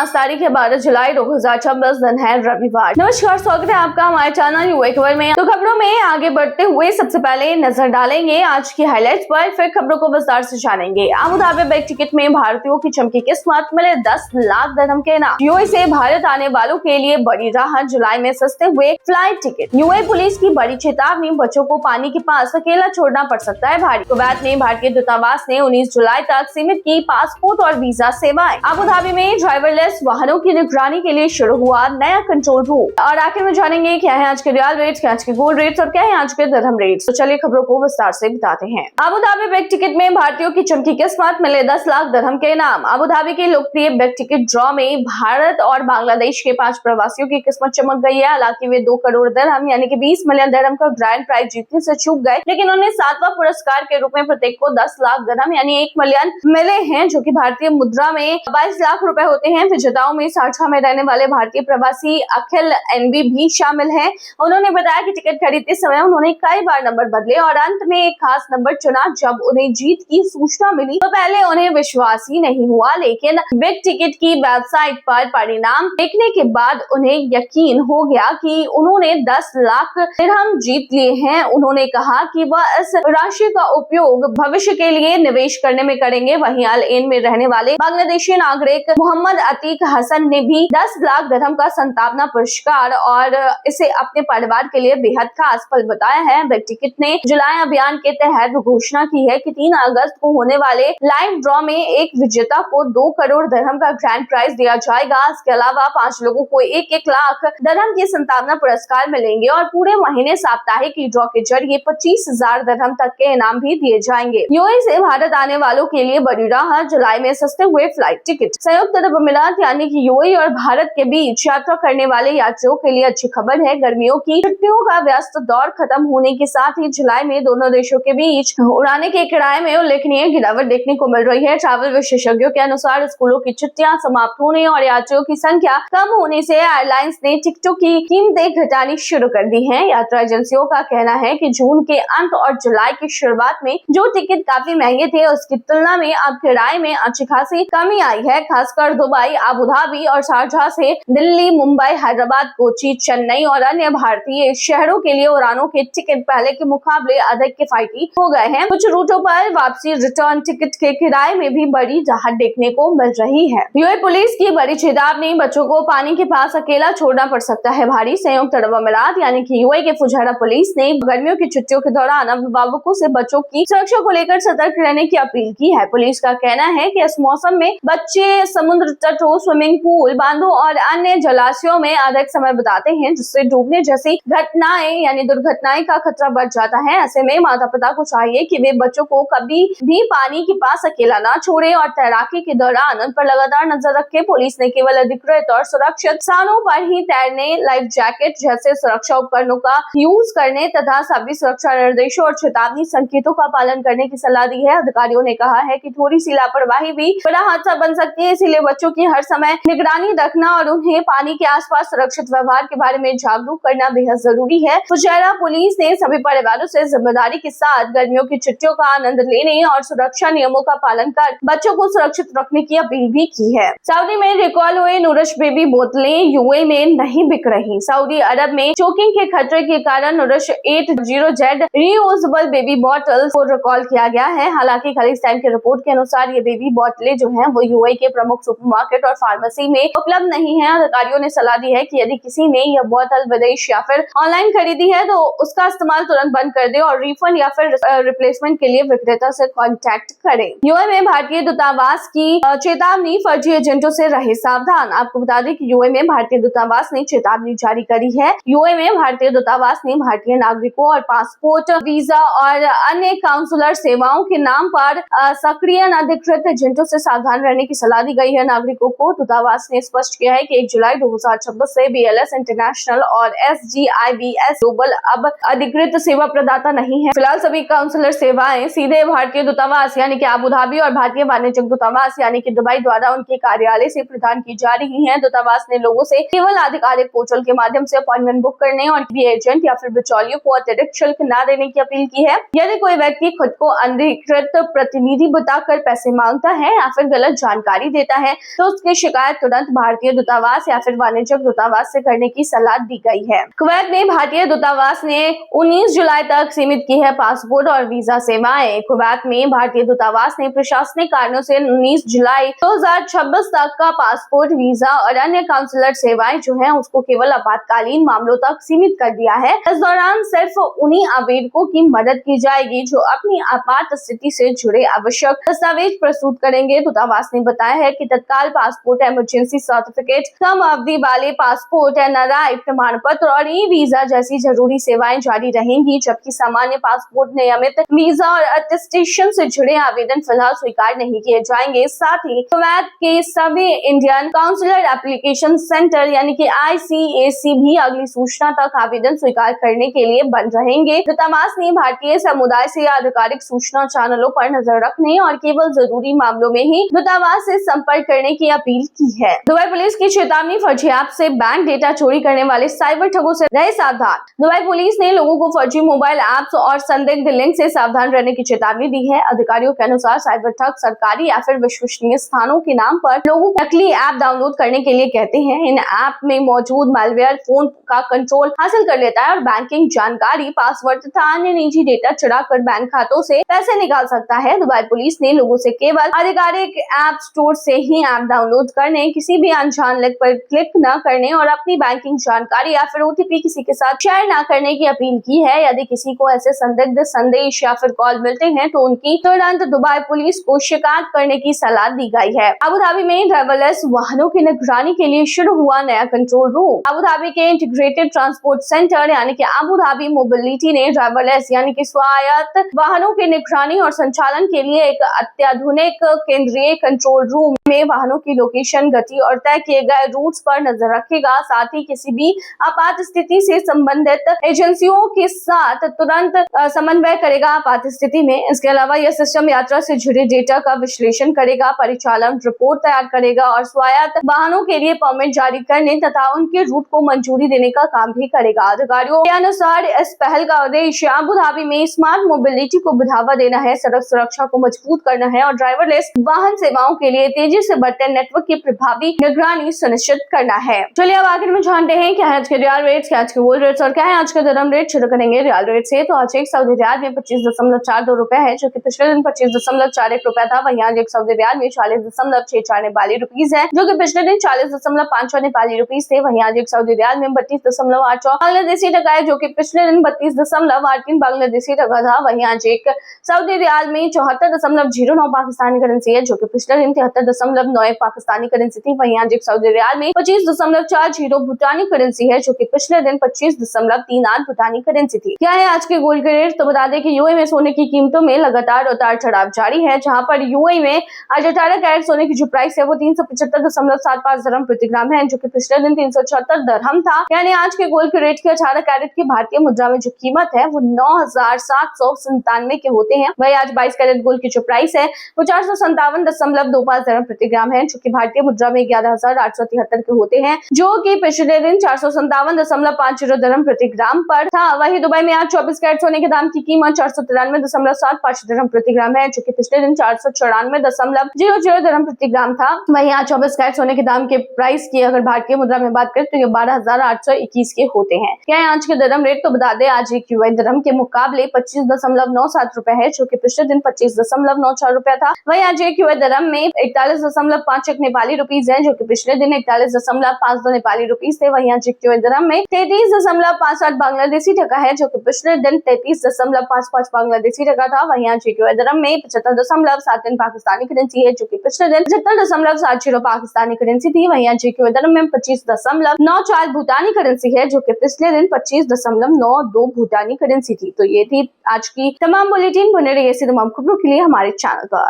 आज तारीख है 12 जुलाई 2026, दिन है रविवार। नमस्कार, स्वागत है आपका हमारे चैनल यूए खबर में। तो खबरों में आगे बढ़ते हुए सबसे पहले नजर डालेंगे आज की हाइलाइट्स पर, फिर खबरों को विस्तार से जानेंगे। अबू धाबी बैग टिकट में भारतीयों की चमकी किस्मत, मिले 10 लाख दिरहम के इनाम। यूए से भारत आने वालों के लिए बड़ी राहत, जुलाई में सस्ते हुए फ्लाइट टिकट। यूए पुलिस की बड़ी चेतावनी, बच्चों को पानी के पास अकेला छोड़ना पड़ सकता है भारी। कुवैत में भारतीय दूतावास ने 19 जुलाई तक सीमित की पासपोर्ट और वीजा सेवाएं। अबू धाबी में ड्राइवरलेस वाहनों की निगरानी के लिए शुरू हुआ नया कंट्रोल रूम। और आखिर में जानेंगे क्या है आज के रियल रेट्स, क्या आज के गोल्ड रेट्स और क्या है आज के दिरहम रेट्स। तो चलिए खबरों को विस्तार से बताते हैं। अबू धाबी बैग टिकट में भारतीयों की चमकी किस्मत, मिले 10 लाख दिरहम के इनाम। अबू धाबी के लोकप्रिय बैग टिकट ड्रॉ में भारत और बांग्लादेश के 5 प्रवासियों की किस्मत चमक गई है। हालांकि वे 2 करोड़ दिरहम यानी कि 20 मिलियन दिरहम का ग्रैंड प्राइज जीतने से चूक गए, लेकिन उन्हें 7वां पुरस्कार के रूप में प्रत्येक को 10 लाख दिरहम यानी 1 मिलियन मिले हैं, जो कि भारतीय मुद्रा में 22 लाख रुपए होते हैं। विजेताओं में शारजाह में रहने वाले भारतीय प्रवासी अखिल एनबी भी शामिल हैं। उन्होंने बताया कि टिकट खरीदते समय उन्होंने कई बार नंबर बदले और अंत में एक खास नंबर चुना। जब उन्हें जीत की सूचना मिली तो पहले उन्हें विश्वास ही नहीं हुआ, लेकिन बिग टिकट की वेबसाइट पर परिणाम देखने के बाद उन्हें यकीन हो गया कि उन्होंने 10 लाख दिरहम जीत लिए हैं। उन्होंने कहा कि वह इस राशि का उपयोग भविष्य के लिए निवेश करने में करेंगे। वहीं अल एन में रहने वाले बांग्लादेशी नागरिक मोहम्मद अतीक हसन ने भी 10 लाख दिरहम का संतावना पुरस्कार और इसे अपने परिवार के लिए बेहद खास पल बताया है। बिग टिकट ने जुलाई अभियान के तहत घोषणा की है कि 3 अगस्त को होने वाले लाइव ड्रॉ में एक विजेता को 2 करोड़ दिरहम का ग्रैंड प्राइज दिया जाएगा। इसके अलावा 5 लोगों को 1-1 लाख दिरहम की संतावना पुरस्कार मिलेंगे और पूरे महीने साप्ताहिक ड्रॉ के जरिए 25,000 दिरहम तक के इनाम भी दिए जाएंगे। यूएई से भारत आने वालों के लिए बड़ी राहत, जुलाई में सस्ते हुए फ्लाइट टिकट। संयुक्त अरब अमीरात यानी कि यूएई और भारत के बीच यात्रा करने वाले यात्रियों के लिए अच्छी खबर है। गर्मियों की छुट्टियों का व्यस्त दौर खत्म होने के साथ ही जुलाई में दोनों देशों के बीच उड़ाने के किराए में उल्लेखनीय गिरावट देखने को मिल रही है। ट्रैवल विशेषज्ञों के अनुसार स्कूलों की छुट्टियां समाप्त होने और यात्रियों की संख्या कम होने से एयरलाइंस ने टिकटों की कीमतें घटानी शुरू कर दी हैं। यात्रा एजेंसियों का कहना है कि जून के अंत और जुलाई की शुरुआत में जो टिकट काफी महंगे थे, उसकी तुलना में अब किराए में अच्छी खासी कमी आई है। खासकर दुबई, अबू धाबी और शारजाह से दिल्ली, मुंबई, हैदराबाद, कोची, चेन्नई और अन्य भारतीय शहरों के लिए उड़ानों के टिकट पहले के मुकाबले अधिक किफायती हो गए हैं। कुछ रूटों पर वापसी रिटर्न टिकट के किराए में भी बड़ी राहत देखने को मिल रही है। यूएई पुलिस की बड़ी चेतावनी, बच्चों को पानी के पास अकेला छोड़ना पड़ सकता है भारी। संयुक्त अरब अमीरात यानी कि यूएई के फुजैरा पुलिस ने गर्मियों की छुट्टियों के दौरान अभिभावकों से बच्चों की सुरक्षा को लेकर सतर्क रहने की अपील की है। पुलिस का कहना है कि इस मौसम में बच्चे समुद्र तटों, स्विमिंग पूल, बांधों और अन्य जलाशयों में अधिक समय बिताते हैं, जिससे डूबने जैसी घटनाएं यानी दुर्घटनाएं का खतरा बढ़ जाता है। ऐसे में माता पिता को चाहिए कि वे बच्चों को कभी भी पानी के पास अकेला ना छोड़े और तैराकी के दौरान उन पर लगातार नजर रखें। पुलिस ने केवल अधिकृत और सुरक्षित स्थानों पर ही तैरने, लाइफ जैकेट जैसे सुरक्षा उपकरणों का यूज करने तथा सभी सुरक्षा निर्देशों और चेतावनी संकेतों का पालन करने की सलाह दी है। अधिकारियों ने कहा है कि थोड़ी सी लापरवाही भी बड़ा हादसा बन सकती है, इसलिए बच्चों की हर समय निगरानी रखना और उन्हें पानी के आसपास सुरक्षित व्यवहार के बारे में जागरूक करना बेहद जरूरी है। फुजैरा पुलिस ने सभी परिवारों से जिम्मेदारी के साथ गर्मियों की छुट्टियों का आनंद लेने और सुरक्षा नियमों का पालन कर बच्चों को सुरक्षित रखने की अपील भी की है। सऊदी में रिकॉल हुए नूरिश बेबी बोतलें यूएई में नहीं बिक रही। सऊदी अरब में चोकिंग के खतरे के कारण नूरिश 80Z रीयूजेबल बेबी बॉटल को रिकॉल किया गया है। हालांकि खलीज टाइम की रिपोर्ट के अनुसार ये बेबी बोतलें जो हैं वो यूएई के प्रमुख सुपरमार्केट और फार्मेसी में उपलब्ध नहीं है। अधिकारियों ने सलाह दी है कि यदि किसी ने यह बोतल विदेश या फिर ऑनलाइन खरीदी है तो उसका इस्तेमाल तुरंत बंद कर दे और रिफंड या फिर रिप्लेसमेंट के लिए विक्रेता से कांटेक्ट करें। यूएई में भारतीय दूतावास की चेतावनी, फर्जी एजेंटों से रहे सावधान। आपको बता दें कि यूएई में भारतीय दूतावास ने चेतावनी जारी करी है। यूएई में भारतीय दूतावास ने भारतीय नागरिकों और पासपोर्ट, वीजा और अन्य काउंसुलर सेवाओं के नाम पर सक्रिय अनधिकृत एजेंटों से सावधान रहने की सलाह दी गई है। नागरिकों को दूतावास ने स्पष्ट किया है कि 1 जुलाई 2026 से BLS इंटरनेशनल और SGIBS ग्लोबल अब अधिकृत सेवा प्रदाता नहीं है। फिलहाल सभी काउंसलर सेवाएं सीधे भारतीय दूतावास यानी कि अबू धाबी और भारतीय वाणिज्यिक दूतावास यानी कि दुबई द्वारा उनके कार्यालय से प्रदान की जा रही हैं। दूतावास ने लोगों से केवल आधिकारिक पोर्टल के माध्यम से अपॉइंटमेंट बुक करने और किसी एजेंट या फिर बिचौलियों को अतिरिक्त शुल्क न देने की अपील की है। यदि कोई व्यक्ति खुद को अधिकृत प्रतिनिधि बताकर पैसे मांगता है या फिर गलत जानकारी देता है तो उसके की शिकायत तुरंत भारतीय दूतावास या फिर वाणिज्यिक दूतावास से करने की सलाह दी गई है। कुवैत में भारतीय दूतावास ने 19 जुलाई तक सीमित की है पासपोर्ट और वीजा सेवाएं। कुवैत में भारतीय दूतावास ने प्रशासनिक कारणों से 19 जुलाई 2026 तक का पासपोर्ट, वीजा और अन्य काउंसलर सेवाएं जो है उसको केवल आपातकालीन मामलों तक सीमित कर दिया है। इस दौरान सिर्फ उन्हीं आवेदकों की मदद की जाएगी जो अपनी आपात स्थिति से जुड़े आवश्यक दस्तावेज प्रस्तुत करेंगे। दूतावास ने बताया है कि तत्काल पासपोर्ट, इमरजेंसी सर्टिफिकेट, कम अवधि वाले पासपोर्ट, एनआरआई प्रमाण पत्र और ई वीजा जैसी जरूरी सेवाएं जारी रहेंगी, जबकि सामान्य पासपोर्ट, नियमित वीजा और अटेस्टेशन से जुड़े आवेदन फिलहाल स्वीकार नहीं किए जाएंगे। साथ ही कुवैत के सभी इंडियन काउंसलर एप्लीकेशन सेंटर यानी कि ICAC भी अगली सूचना तक आवेदन स्वीकार करने के लिए बंद रहेंगे। दूतावास ने भारतीय समुदाय से आधिकारिक सूचना चैनलों पर नजर रखने और केवल जरूरी मामलों में ही दूतावास से संपर्क करने की अपील की है। दुबई पुलिस की चेतावनी, फर्जी ऐप से बैंक डेटा चोरी करने वाले साइबर ठगों से रहे सावधान। दुबई पुलिस ने लोगों को फर्जी मोबाइल ऐप्स और संदिग्ध लिंक से सावधान रहने की चेतावनी दी है। अधिकारियों के अनुसार साइबर ठग सरकारी या फिर विश्वसनीय स्थानों के नाम पर लोगों को नकली ऐप डाउनलोड करने के लिए कहते हैं। इन ऐप में मौजूद मैलवेयर फोन का कंट्रोल हासिल कर लेता है और बैंकिंग जानकारी, पासवर्ड तथा अन्य निजी डेटा चुरा कर बैंक खातों से पैसे निकाल सकता है। दुबई पुलिस ने लोगों से केवल आधिकारिक ऐप स्टोर से ही ऐप डाउनलोड करने, किसी भी अनजान लिंक पर क्लिक न करने और अपनी बैंकिंग जानकारी या फिर OTP किसी के साथ शेयर न करने की अपील की है। यदि किसी को ऐसे संदिग्ध संदेश या फिर कॉल मिलते हैं तो उनकी तुरंत दुबई पुलिस को शिकायत करने की सलाह दी गई है। अबू धाबी में ड्राइवरलेस वाहनों की निगरानी के लिए शुरू हुआ नया कंट्रोल रूम। अबू धाबी के इंटीग्रेटेड ट्रांसपोर्ट सेंटर यानी कि अबू धाबी मोबिलिटी ने ड्राइवरलेस यानी कि स्वायत्त वाहनों की निगरानी और संचालन के लिए एक अत्याधुनिक केंद्रीय कंट्रोल रूम में वाहनों की लोकेशन, गति और तय किए गए रूट्स पर नजर रखेगा। साथ ही किसी भी आपात स्थिति से संबंधित एजेंसियों के साथ तुरंत समन्वय करेगा आपात स्थिति में। इसके अलावा यह सिस्टम यात्रा से जुड़े डेटा का विश्लेषण करेगा, परिचालन रिपोर्ट तैयार करेगा और स्वायत्त वाहनों के लिए परमिट जारी करने तथा उनके रूट को मंजूरी देने का काम भी करेगा। अधिकारियों के अनुसार इस पहल का उद्देश्य अबू धाबी में स्मार्ट मोबिलिटी को बढ़ावा देना है, सड़क सुरक्षा को मजबूत करना है और ड्राइवरलेस वाहन सेवाओं के लिए तेजी से बढ़ते नेटवर्क की प्रभावी निगरानी सुनिश्चित करना है। चलिए अब आखिर में जानते हैं क्या है आज के रियल रेट्स, क्या आज के गोल्ड रेट्स और क्या है आज का दिरहम रेट। शुरू करेंगे रियल रेट से। तो आज एक सऊदी रियाल में 25.42 रुपए है, जो कि पिछले दिन 25.41 रुपए था। वहीं आज एक सऊदी रियाल में 40.64 नेपाली रुपीज है, जो कि पिछले दिन 40.56 नेपाली रुपीज थे। वहीं आज एक सऊदी रियाल में 32.84 बांग्लादेशी टका है, जो कि पिछले दिन 32.83 बांग्लादेशी टका था। वहीं आज एक सऊदी रियाल में 74.09 पाकिस्तानी करेंसी है, जो कि पिछले दिन 73.91 पाकिस्तानी करेंसी थी। वहीं आज एक सऊदी रियाल में 25.40 भूटानी करेंसी है, जो कि पिछले दिन 25.38 भूटानी करेंसी थी। क्या है आज के गोल्ड के रेट, तो बता दें कि यूएई में सोने की कीमतों में लगातार उतार चढ़ाव जारी है, जहां पर यूएई में आज 18 कैरेट सोने की जो प्राइस है वो 375.75 दिरहम प्रति ग्राम है, जो कि पिछले दिन 374 दिरहम था। यानी आज के गोल्ड के रेट की 18 कैरेट की भारतीय मुद्रा में जो कीमत है वो 9,797 के होते हैं। वही आज 22 कैरेट गोल्ड की जो प्राइस है वो 457.25 दिरहम प्रति ग्राम है, जो कि भारतीय मुद्रा में 11,873 के होते हैं, जो कि पिछले दिन 457.50 दिरहम प्रति ग्राम पर था। वही दुबई में आज 24 कैरेट सोने के दाम की कीमत 493.75 दिरहम प्रति ग्राम है, जो कि पिछले दिन 494.00 दिरहम प्रति ग्राम था। वहीं आज 24 कैरेट सोने के दाम के प्राइस की अगर भारतीय मुद्रा में बात करें तो ये 12,821 के होते हैं। क्या है आज के दिरहम रेट, तो बता दें आज एक यूएई दिरहम के मुकाबले 25.97 रुपए है, जो कि पिछले दिन 25.94 रुपए था। वहीं आज एक यूएई दिरहम में 41.51 नेपाली रुपीज है, जो कि पिछले दिन 41.52 नेपाली रुपीज थे। वहीं आज एक यूएई दिरहम में 33.58 बांग्लादेशी टका है, जो कि पिछले दिन 33.55 बांग्लादेशी टका था। वहीं आज एक यूएई दिरहम में 75.73 पाकिस्तानी करेंसी है, जो कि पिछले दिन 75.70 पाकिस्तानी करेंसी थी। वहीं आज एक यूएई दिरहम में 25.94 भूटानी करेंसी है, जो कि पिछले दिन 25.92 भूटानी करेंसी थी। तो ये थी आज की तमाम बुलेटिन। बने रहिए ऐसी तमाम खबरों के लिए हमारे चैनल पर।